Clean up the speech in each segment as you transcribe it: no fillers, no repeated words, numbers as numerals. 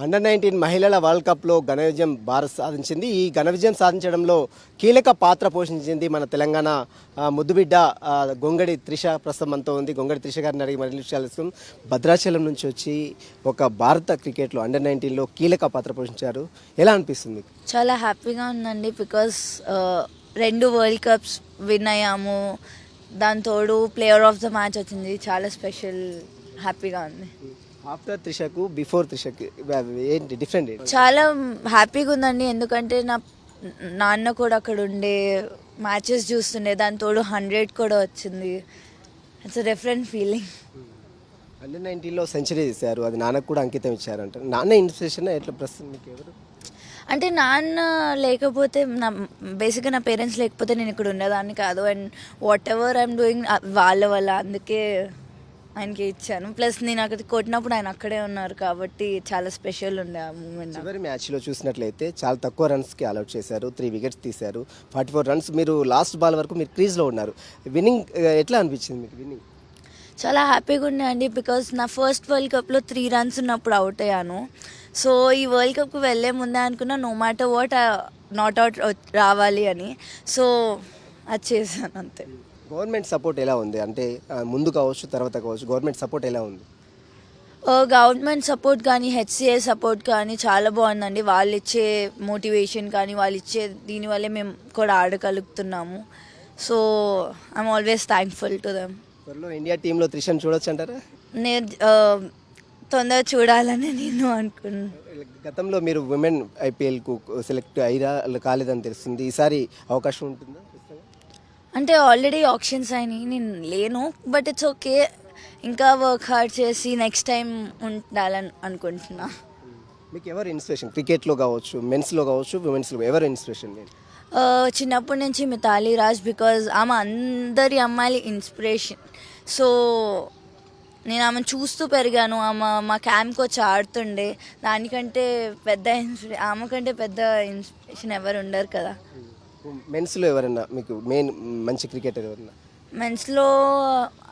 Under-19 మహిళల world కప్లో ఘన విజయం భారత్ సాధించింది. ఈ ఘన విజయం సాధించడంలో కీలక పాత్ర పోషించింది మన తెలంగాణ ముద్దుబిడ్డ గొంగడి త్రిష. ప్రస్తుతం మనతో ఉంది. గొంగడి త్రిష గారిని అడిగి మరిన్ని విషయాలు తెలుసుకుందాం. భద్రాచలం నుంచి వచ్చి ఒక భారత క్రికెట్లో అండర్-19లో కీలక పాత్ర పోషించారు. ఎలా అనిపిస్తుంది మీకు? చాలా హ్యాపీగా ఉందండి. బికాస్ 2 వరల్డ్ కప్స్ విన్ అయ్యాము. దాని తోడు ప్లేయర్ ఆఫ్ ద మ్యాచ్ వచ్చింది. చాలా స్పెషల్, హ్యాపీగా ఉంది. ఆఫ్టర్ త్రిషకు బిఫోర్ త్రిషకి ఏంటి డిఫరెంట్? చాలా హ్యాపీగా ఉందండి. ఎందుకంటే నా నాన్న కూడా అక్కడ ఉండే మ్యాచెస్ చూస్తుండే. దాని తోడు 100 కూడా వచ్చింది. It's a different feeling. అండర్-19లో సెంచరీ చేశారు. అది నాన్నకు కూడా అంకితం ఇచ్చారంట. నాన్న ఇన్స్పిరేషన్ ఎట్లా ప్రస్తుతం మీకు ఎవరు? అంటే నాన్న లేకపోతే బేసిక్గా నా పేరెంట్స్ లేకపోతే నేను ఇక్కడ ఉండేదాన్ని కాదు. And what ever I'm doing వాళ్ళ వల్ల, అందుకే ఆయనకి ఇచ్చాను. ప్లస్ నేను అక్కడ కొట్టినప్పుడు ఆయన అక్కడే ఉన్నారు కాబట్టి చాలా స్పెషల్ ఉండే ఆ మూమెంట్. చివరి మ్యాచ్లో చూసినట్లయితే చాలా తక్కువ రన్స్కి ఆల్అౌట్ చేశారు. 3 వికెట్స్ తీశారు. 44 రన్స్. మీరు లాస్ట్ బాల్ వరకు మీరు క్రీజ్లో ఉన్నారు. విన్నింగ్ ఎట్లా అనిపించింది మీకు? విన్నింగ్ చాలా హ్యాపీగా ఉండే అండి. బికాస్ నా ఫస్ట్ వరల్డ్ కప్లో 3 రన్స్ ఉన్నప్పుడు అవుట్ అయ్యాను. సో ఈ వరల్డ్ కప్కి వెళ్ళే ముందే అనుకున్నా no matter what not out రావాలి అని. సో అది చేశాను అంతే. గవర్నమెంట్ సపోర్ట్ ఎలా ఉంది? అంటే ముందు కావచ్చు, తర్వాత కావచ్చు, గవర్నమెంట్ సపోర్ట్ ఎలా ఉంది? గవర్నమెంట్ సపోర్ట్ కానీ హెచ్సిఏ సపోర్ట్ కానీ చాలా బాగుందండి. వాళ్ళు ఇచ్చే మోటివేషన్ కానీ వాళ్ళు ఇచ్చే దీనివల్లే మేము కూడా ఆడగలుగుతున్నాము. So I'm always thankful to them. త్వరలో ఇండియా టీంలో త్రిషను చూడొచ్చు అంటారా? నేను తొందరగా చూడాలని నేను అనుకున్నాను. గతంలో మీరు విమెన్ ఐపీఎల్కు సెలెక్ట్ అయ్యారా కాలేదని తెలుస్తుంది. ఈసారి అవకాశం ఉంటుందా? అంటే ఆల్రెడీ ఆప్షన్స్ అయినాయి, నేను లేను. But it's okay. ఇంకా వర్క్ హార్డ్ చేసి నెక్స్ట్ టైం ఉండాలని అనుకుంటున్నా. మీకు ఎవరు ఇన్స్పిరేషన్? క్రికెట్లో కావచ్చు, మెన్స్లో కావచ్చు, విమెన్స్లో ఎవరు ఇన్స్పిరేషన్? చిన్నప్పటి నుంచి మితాలి రాజ్. బికాజ్ ఆమె అందరి అమ్మాయిల ఇన్స్పిరేషన్. సో నేను ఆమెను చూస్తూ పెరిగాను. ఆమె మా క్యాంప్కి వచ్చి ఆడుతుండే. దానికంటే పెద్ద ఆమె కంటే పెద్ద ఇన్స్పిరేషన్ ఎవరు ఉండరు కదా. మెన్స్లో ఎవరన్నా మీకు మెయిన్ మంచి క్రికెటర్ ఎవరన్నా? మెన్స్లో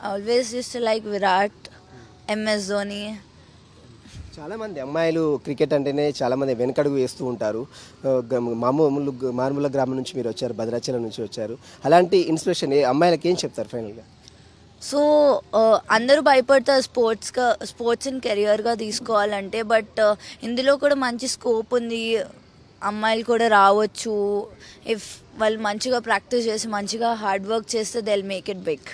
always use to like Virat, MS Dhoni. చాలామంది అమ్మాయిలు క్రికెట్ అంటేనే చాలామంది వెనకడుగు వేస్తూ ఉంటారు. మారుమూల గ్రామం నుంచి మీరు వచ్చారు, భద్రాచలం నుంచి వచ్చారు. అలాంటి ఇన్స్పిరేషన్ అమ్మాయిలకి ఏం చెప్తారు ఫైనల్గా? సో అందరూ భయపడతారు స్పోర్ట్స్ని కెరియర్గా తీసుకోవాలంటే. బట్ ఇందులో కూడా మంచి స్కోప్ ఉంది. అమ్మాయిలు కూడా రావచ్చు. ఇఫ్ వాళ్ళు మంచిగా ప్రాక్టీస్ చేసి మంచిగా హార్డ్ వర్క్ చేస్తే they will make it big.